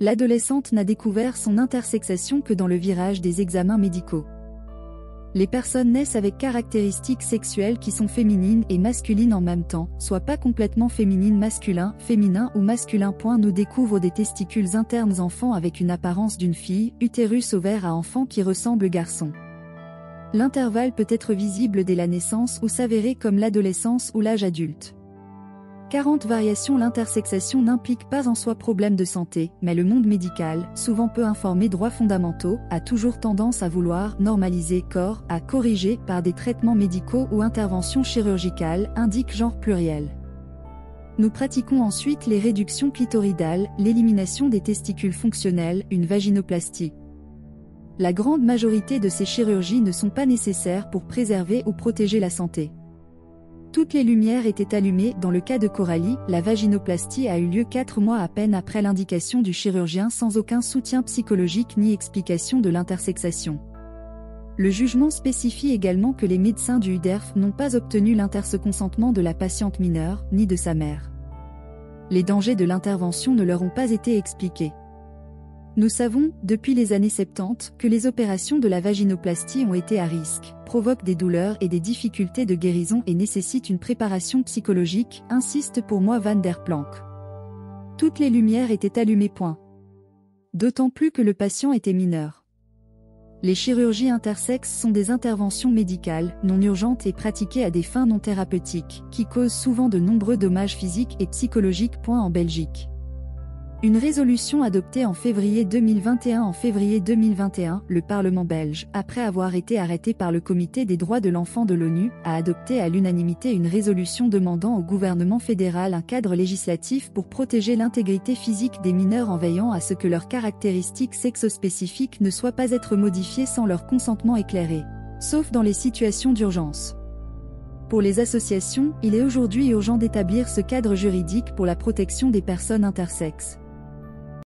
L'adolescente n'a découvert son intersexation que dans le virage des examens médicaux. Les personnes naissent avec caractéristiques sexuelles qui sont féminines et masculines en même temps, soit pas complètement féminine masculin, féminin ou masculin. Nous découvre des testicules internes enfants avec une apparence d'une fille, utérus ovaire à enfant qui ressemble garçon. L'intervalle peut être visible dès la naissance ou s'avérer comme l'adolescence ou l'âge adulte. 40 variations. L'intersexation n'implique pas en soi problème de santé, mais le monde médical, souvent peu informé droits fondamentaux, a toujours tendance à vouloir normaliser corps, à corriger par des traitements médicaux ou interventions chirurgicales, indique genre pluriel. Nous pratiquons ensuite les réductions clitoridales, l'élimination des testicules fonctionnels, une vaginoplastie. La grande majorité de ces chirurgies ne sont pas nécessaires pour préserver ou protéger la santé. Toutes les lumières étaient allumées. Dans le cas de Coralie, la vaginoplastie a eu lieu 4 mois à peine après l'indication du chirurgien sans aucun soutien psychologique ni explication de l'intersexation. Le jugement spécifie également que les médecins du UDERF n'ont pas obtenu l'interconsentement de la patiente mineure, ni de sa mère. Les dangers de l'intervention ne leur ont pas été expliqués. Nous savons, depuis les années 70, que les opérations de la vaginoplastie ont été à risque, provoquent des douleurs et des difficultés de guérison et nécessitent une préparation psychologique, insiste pour moi Van der Planck. Toutes les lumières étaient allumées. D'autant plus que le patient était mineur. Les chirurgies intersexes sont des interventions médicales, non urgentes et pratiquées à des fins non thérapeutiques, qui causent souvent de nombreux dommages physiques et psychologiques. En Belgique. Une résolution adoptée en février 2021. En février 2021, le Parlement belge, après avoir été arrêté par le Comité des droits de l'enfant de l'ONU, a adopté à l'unanimité une résolution demandant au gouvernement fédéral un cadre législatif pour protéger l'intégrité physique des mineurs en veillant à ce que leurs caractéristiques sexospécifiques ne soient pas être modifiées sans leur consentement éclairé, sauf dans les situations d'urgence. Pour les associations, il est aujourd'hui urgent d'établir ce cadre juridique pour la protection des personnes intersexes.